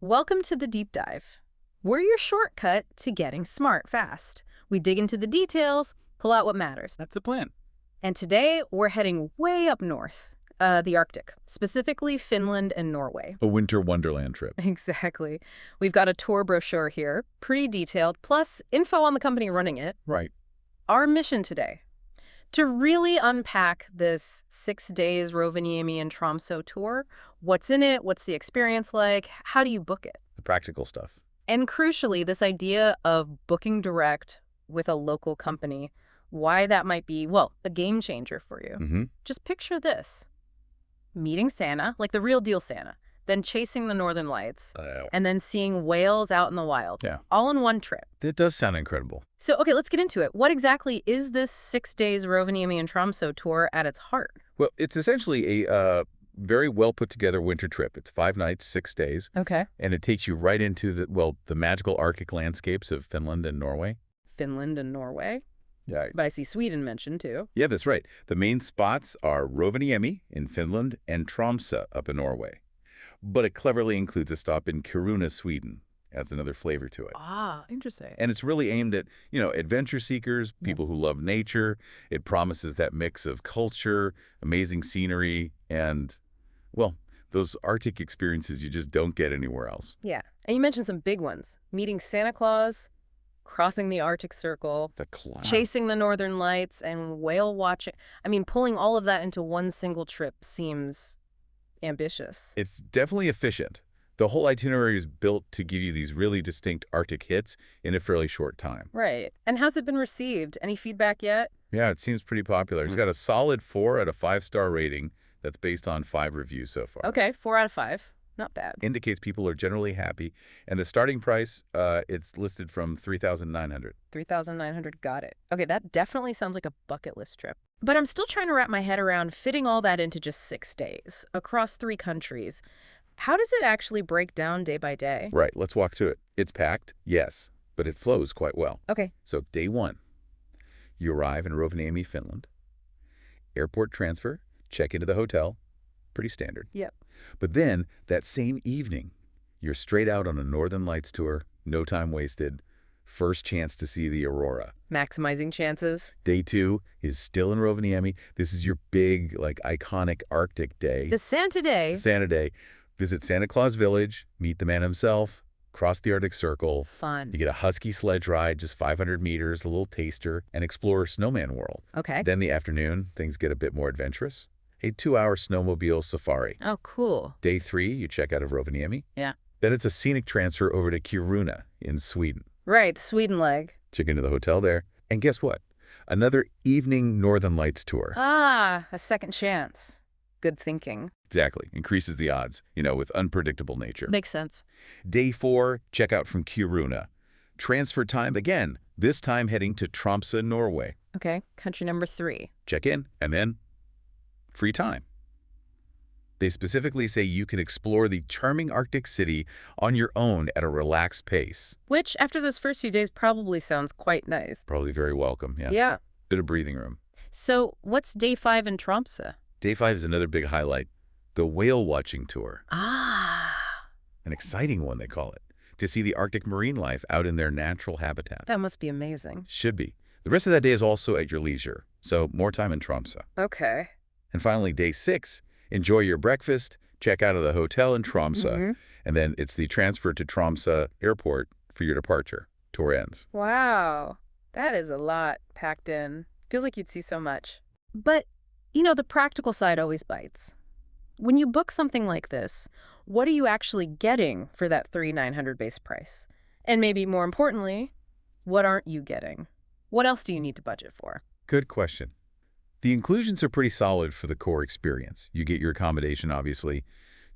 Welcome to the Deep Dive. We're your shortcut to getting smart fast. We dig into the details, pull out what matters. That's the plan. And today, we're heading way up north, the Arctic, specifically Finland and Norway. A winter wonderland trip. Exactly. We've got a tour brochure here, pretty detailed, plus info on the company running it. Right. Our mission today, to really unpack this 6 days Rovaniemi and Tromso tour. What's in it? What's the experience like? How do you book it? The practical stuff. And crucially, this idea of booking direct with a local company, why that might be, well, a game changer for you. Mm-hmm. Just picture this. Meeting Santa, like the real deal Santa, then chasing the Northern Lights, and then seeing whales out in the wild, all in one trip. That does sound incredible. So, okay, let's get into it. What exactly is this 6 days Rovaniemi and Tromso tour at its heart? Well, it's essentially a very well put together winter trip. It's 5 nights, 6 days. Okay. And it takes you right into the magical Arctic landscapes of Finland and Norway. Finland and Norway? Yeah. But I see Sweden mentioned, too. Yeah, that's right. The main spots are Rovaniemi in Finland and Tromsø up in Norway. But it cleverly includes a stop in Kiruna, Sweden. Adds another flavor to it. Ah, interesting. And it's really aimed at, adventure seekers, people who love nature. It promises that mix of culture, amazing scenery, and, well, those Arctic experiences you just don't get anywhere else. Yeah. And you mentioned some big ones. Meeting Santa Claus, crossing the Arctic Circle, chasing the Northern Lights, and whale watching. I mean, pulling all of that into one single trip seems ambitious. It's definitely efficient. The whole itinerary is built to give you these really distinct Arctic hits in a fairly short time. Right. And how's it been received? Any feedback yet? Yeah, it seems pretty popular. It's got a solid 4 out of 5-star rating that's based on 5 reviews so far. Okay, 4 out of 5. Not bad. Indicates people are generally happy. And the starting price, it's listed from $3,900. $3,900, got it. Okay, that definitely sounds like a bucket list trip. But I'm still trying to wrap my head around fitting all that into just 6 days across 3 countries. How does it actually break down day by day? Right, let's walk through it. It's packed, yes, but it flows quite well. Okay. So day 1, you arrive in Rovaniemi, Finland. Airport transfer, check into the hotel, pretty standard. Yep. But then, that same evening, you're straight out on a Northern Lights tour, no time wasted, first chance to see the aurora. Maximizing chances. Day 2 is still in Rovaniemi. This is your big, iconic Arctic day. The Santa Day. Santa Day. Visit Santa Claus Village, meet the man himself, cross the Arctic Circle. Fun. You get a husky sledge ride, just 500 meters, a little taster, and explore Snowman World. Okay. Then the afternoon, things get a bit more adventurous. A 2-hour snowmobile safari. Oh, cool. Day 3, you check out of Rovaniemi. Yeah. Then it's a scenic transfer over to Kiruna in Sweden. Right, the Sweden leg. Check into the hotel there. And guess what? Another evening Northern Lights tour. Ah, a second chance. Good thinking. Exactly. Increases the odds, with unpredictable nature. Makes sense. Day 4, check out from Kiruna. Transfer time again, this time heading to Tromsø, Norway. Okay, country number 3. Check in, and then free time. They specifically say you can explore the charming Arctic city on your own at a relaxed pace. Which, after those first few days, probably sounds quite nice. Probably very welcome, yeah. Yeah. Bit of breathing room. So, what's day 5 in Tromsø? Day 5 is another big highlight, the whale watching tour. Ah. An exciting one, they call it, to see the Arctic marine life out in their natural habitat. That must be amazing. Should be. The rest of that day is also at your leisure, so more time in Tromsø. Okay. And finally, day 6, enjoy your breakfast, check out of the hotel in Tromsø, and then it's the transfer to Tromsø Airport for your departure. Tour ends. Wow. That is a lot packed in. Feels like you'd see so much. But, the practical side always bites. When you book something like this, what are you actually getting for that $3,900 base price? And maybe more importantly, what aren't you getting? What else do you need to budget for? Good question. The inclusions are pretty solid for the core experience. You get your accommodation, obviously.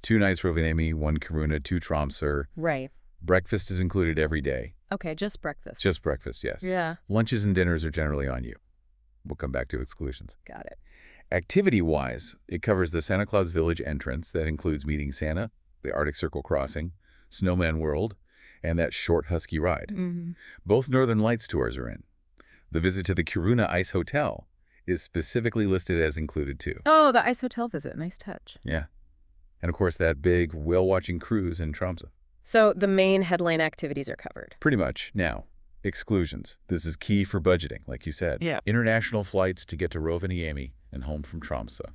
2 nights Rovaniemi, 1 Kiruna, 2 Tromsø. Right. Breakfast is included every day. Okay, just breakfast. Just breakfast, yes. Yeah. Lunches and dinners are generally on you. We'll come back to exclusions. Got it. Activity-wise, it covers the Santa Claus Village entrance. That includes meeting Santa, the Arctic Circle crossing, Snowman World, and that short husky ride. Both Northern Lights tours are in. The visit to the Kiruna Ice Hotel is specifically listed as included too. Oh, the ice hotel visit. Nice touch. Yeah. And of course, that big whale-watching cruise in Tromsø. So the main headline activities are covered. Pretty much. Now, exclusions. This is key for budgeting, like you said. Yeah. International flights to get to Rovaniemi and home from Tromso,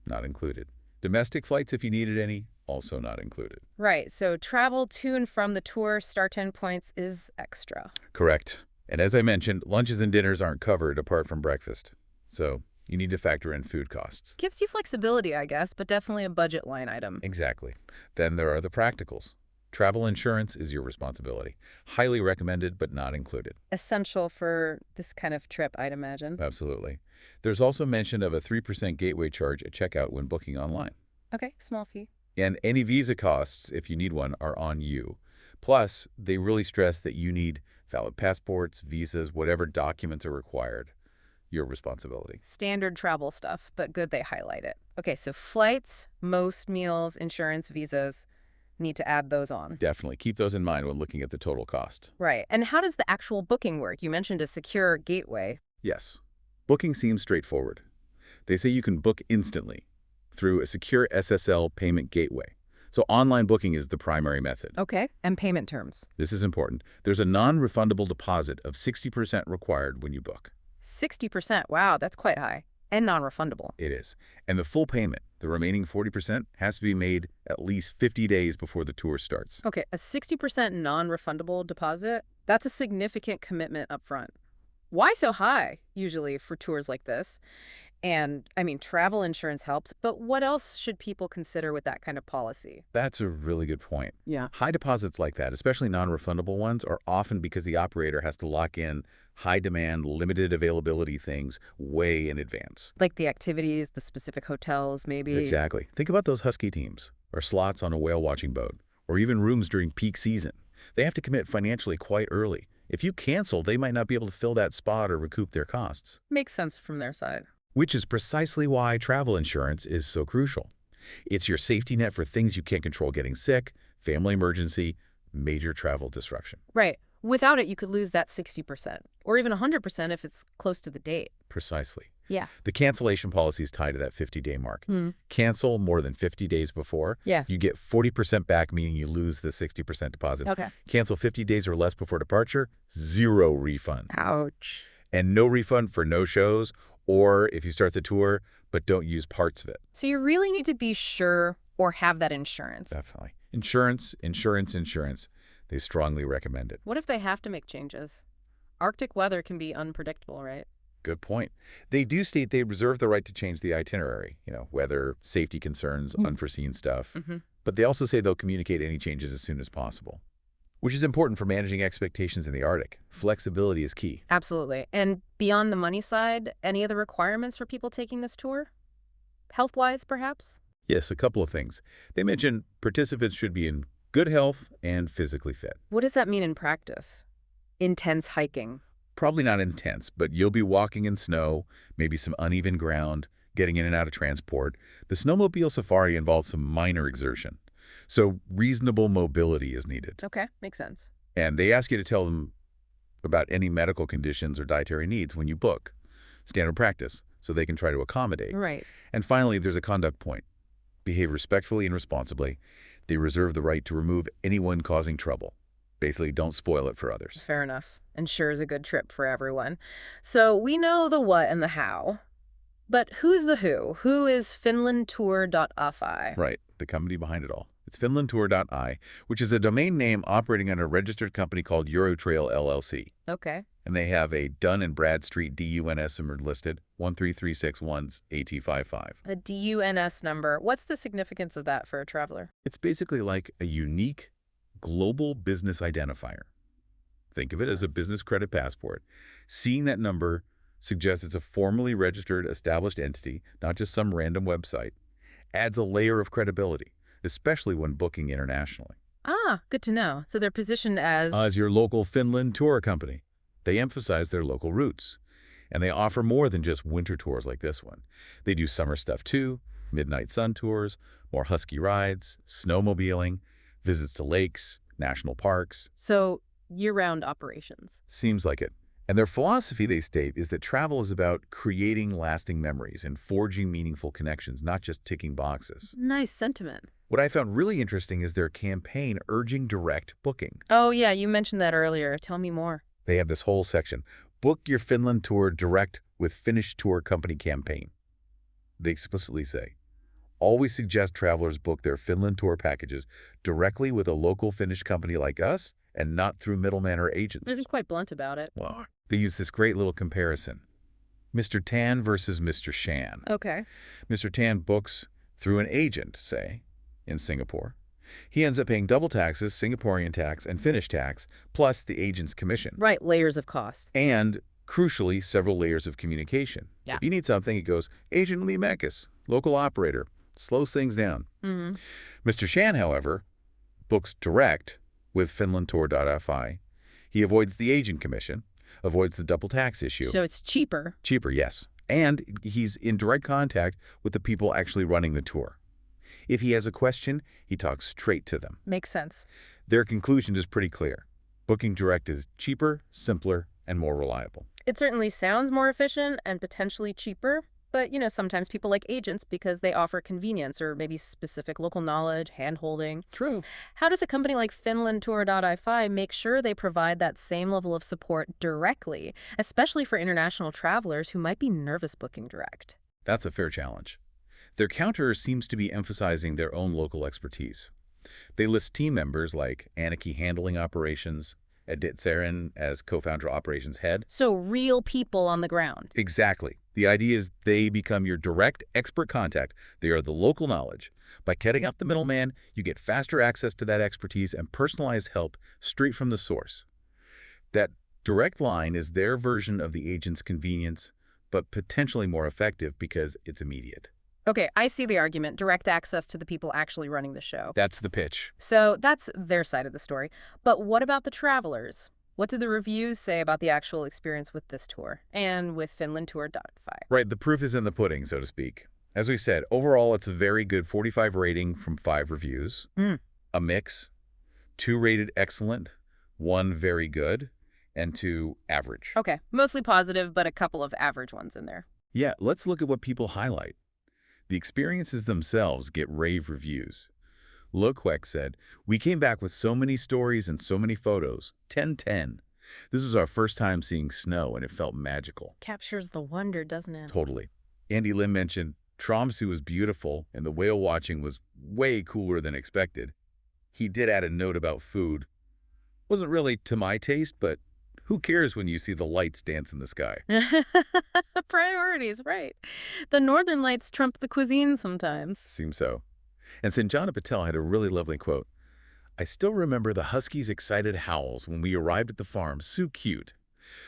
not included. Domestic flights, if you needed any, also not included. Right, so travel to and from the tour start to end points is extra. Correct. And as I mentioned, lunches and dinners aren't covered apart from breakfast. So you need to factor in food costs. Gives you flexibility, I guess, but definitely a budget line item. Exactly. Then there are the practicals. Travel insurance is your responsibility. Highly recommended, but not included. Essential for this kind of trip, I'd imagine. Absolutely. There's also mention of a 3% gateway charge at checkout when booking online. Okay, small fee. And any visa costs, if you need one, are on you. Plus, they really stress that you need valid passports, visas, whatever documents are required. Your responsibility. Standard travel stuff, but good they highlight it. Okay, so flights, most meals, insurance, visas, need to add those on. Definitely. Keep those in mind when looking at the total cost. Right. And how does the actual booking work? You mentioned a secure gateway. Yes. Booking seems straightforward. They say you can book instantly through a secure SSL payment gateway. So online booking is the primary method. Okay. And payment terms. This is important. There's a non-refundable deposit of 60% required when you book. 60%. Wow, that's quite high. And non-refundable. It is. And the full payment, the remaining 40%, has to be made at least 50 days before the tour starts. Okay, a 60% non-refundable deposit? That's a significant commitment up front. Why so high, usually, for tours like this? And, I mean, travel insurance helps, but what else should people consider with that kind of policy? That's a really good point. Yeah. High deposits like that, especially non-refundable ones, are often because the operator has to lock in high-demand, limited availability things way in advance. Like the activities, the specific hotels, maybe? Exactly. Think about those husky teams, or slots on a whale-watching boat, or even rooms during peak season. They have to commit financially quite early. If you cancel, they might not be able to fill that spot or recoup their costs. Makes sense from their side. Which is precisely why travel insurance is so crucial. It's your safety net for things you can't control: getting sick, family emergency, major travel disruption. Right. Without it, you could lose that 60%, or even 100% if it's close to the date. Precisely. Yeah. The cancellation policy is tied to that 50-day mark. Cancel more than 50 days before, Yeah. you get 40% back, meaning you lose the 60% deposit. Okay. Cancel 50 days or less before departure, zero refund. Ouch. And no refund for no-shows, or if you start the tour but don't use parts of it. So you really need to be sure or have that insurance. Definitely. Insurance, insurance, insurance. They strongly recommend it. What if they have to make changes? Arctic weather can be unpredictable, right? Good point. They do state they reserve the right to change the itinerary, weather, safety concerns, unforeseen stuff. But they also say they'll communicate any changes as soon as possible, which is important for managing expectations in the Arctic. Flexibility is key. Absolutely. And beyond the money side, any other requirements for people taking this tour? Health-wise, perhaps? Yes, a couple of things. They mention participants should be in good health and physically fit. What does that mean in practice? Intense hiking. Probably not intense, but you'll be walking in snow, maybe some uneven ground, getting in and out of transport. The snowmobile safari involves some minor exertion, so reasonable mobility is needed. Okay, makes sense. And they ask you to tell them about any medical conditions or dietary needs when you book. Standard practice, so they can try to accommodate. Right. And finally, there's a conduct point. Behave respectfully and responsibly. They reserve the right to remove anyone causing trouble. Basically, don't spoil it for others. Fair enough. Ensures a good trip for everyone. So we know the what and the how. But who's the who? Who is finlandtour.fi? Right, the company behind it all. It's finlandtour.I, which is a domain name operating under a registered company called Eurotrail LLC. Okay. And they have a Dun and Bradstreet DUNS number listed, 13361's AT55. A DUNS number. What's the significance of that for a traveler? It's basically like a unique global business identifier. Think of it as a business credit passport. Seeing that number suggests it's a formally registered, established entity, not just some random website. Adds a layer of credibility, especially when booking internationally. Ah, good to know. So they're positioned As your local Finland tour company. They emphasize their local roots. And they offer more than just winter tours like this one. They do summer stuff too, midnight sun tours, more husky rides, snowmobiling, visits to lakes, national parks. So year-round operations. Seems like it. And their philosophy, they state, is that travel is about creating lasting memories and forging meaningful connections, not just ticking boxes. Nice sentiment. What I found really interesting is their campaign urging direct booking. Oh, yeah, you mentioned that earlier. Tell me more. They have this whole section, book your Finland tour direct with Finnish tour company campaign. They explicitly say, always suggest travelers book their Finland tour packages directly with a local Finnish company like us and not through middlemen or agents. They're just quite blunt about it. Well, they use this great little comparison. Mr. Tan versus Mr. Shan. Okay. Mr. Tan books through an agent, say, in Singapore. He ends up paying double taxes, Singaporean tax and Finnish tax, plus the agent's commission. Right, layers of cost. And, crucially, several layers of communication. Yeah. If you need something, it goes, Agent Lee Mekas, local operator, slows things down. Mr. Shan, however, books direct with finlandtour.fi. He avoids the agent commission, avoids the double tax issue. So it's cheaper. Cheaper, yes. And he's in direct contact with the people actually running the tour. If he has a question, he talks straight to them. Makes sense. Their conclusion is pretty clear. Booking direct is cheaper, simpler, and more reliable. It certainly sounds more efficient and potentially cheaper, but, sometimes people like agents because they offer convenience or maybe specific local knowledge, hand-holding. True. How does a company like finlandtour.fi make sure they provide that same level of support directly, especially for international travelers who might be nervous booking direct? That's a fair challenge. Their counter seems to be emphasizing their own local expertise. They list team members like Aniki handling operations, Edith Saren as co-founder operations head. So real people on the ground. Exactly. The idea is they become your direct expert contact. They are the local knowledge. By cutting out the middleman, you get faster access to that expertise and personalized help straight from the source. That direct line is their version of the agent's convenience, but potentially more effective because it's immediate. Okay, I see the argument. Direct access to the people actually running the show. That's the pitch. So that's their side of the story. But what about the travelers? What do the reviews say about the actual experience with this tour and with finlandtour.fi? Right, the proof is in the pudding, so to speak. As we said, overall, it's a very good 45 rating from 5 reviews. A mix, 2 rated excellent, 1 very good, and 2 average. Okay, mostly positive, but a couple of average ones in there. Yeah, let's look at what people highlight. The experiences themselves get rave reviews. Lo Kwek said, "We came back with so many stories and so many photos. 10/10. This was our first time seeing snow and it felt magical." Captures the wonder, doesn't it? Totally. Andy Lim mentioned, "Tromso was beautiful and the whale watching was way cooler than expected." He did add a note about food. Wasn't really to my taste, but who cares when you see the lights dance in the sky? Priorities, right. The Northern Lights trump the cuisine sometimes. Seems so. And Sanjana Patel had a really lovely quote. "I still remember the huskies' excited howls when we arrived at the farm. So cute.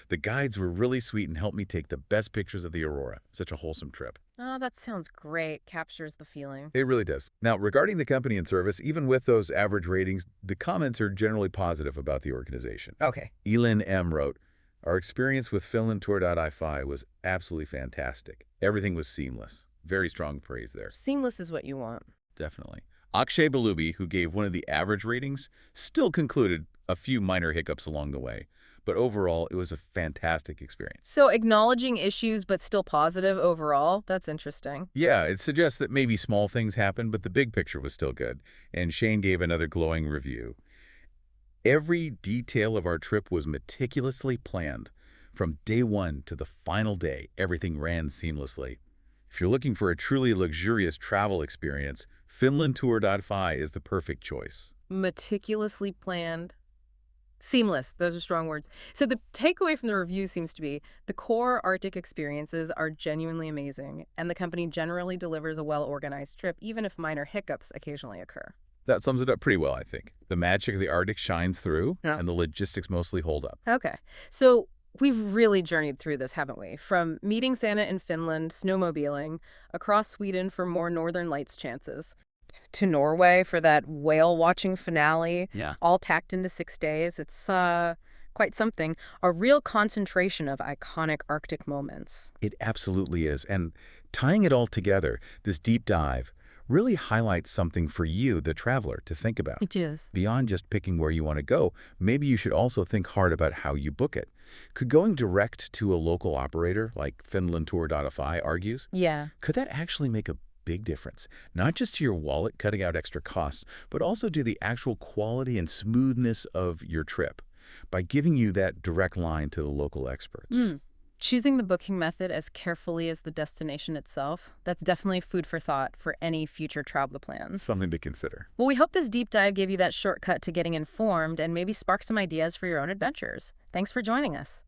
The guides were really sweet and helped me take the best pictures of the aurora. Such a wholesome trip." Oh, that sounds great. Captures the feeling. It really does. Now, regarding the company and service, even with those average ratings, the comments are generally positive about the organization. Okay. Elin M. wrote, "Our experience with finlandtour.fi was absolutely fantastic. Everything was seamless." Very strong praise there. Seamless is what you want. Definitely. Akshay Balubi, who gave one of the average ratings, still concluded a few minor hiccups along the way. But overall, it was a fantastic experience. So acknowledging issues but still positive overall, that's interesting. Yeah, it suggests that maybe small things happened, but the big picture was still good. And Shane gave another glowing review. "Every detail of our trip was meticulously planned. From day one to the final day, everything ran seamlessly. If you're looking for a truly luxurious travel experience, finlandtour.fi is the perfect choice." Meticulously planned. Seamless. Those are strong words. So the takeaway from the review seems to be the core Arctic experiences are genuinely amazing, and the company generally delivers a well-organized trip, even if minor hiccups occasionally occur. That sums it up pretty well, I think. The magic of the Arctic shines through, Yeah. and the logistics mostly hold up. Okay. So we've really journeyed through this, haven't we? From meeting Santa in Finland, snowmobiling, across Sweden for more Northern Lights chances, to Norway for that whale-watching finale, Yeah. all tacked into 6 days. It's quite something. A real concentration of iconic Arctic moments. It absolutely is. And tying it all together, this deep dive, really highlights something for you, the traveler, to think about. It is. Beyond just picking where you want to go, maybe you should also think hard about how you book it. Could going direct to a local operator, like finlandtour-fi argues, Yeah. could that actually make a big difference? Not just to your wallet cutting out extra costs, but also to the actual quality and smoothness of your trip by giving you that direct line to the local experts. Choosing the booking method as carefully as the destination itself, that's definitely food for thought for any future travel plans. Something to consider. Well, we hope this deep dive gave you that shortcut to getting informed and maybe spark some ideas for your own adventures. Thanks for joining us.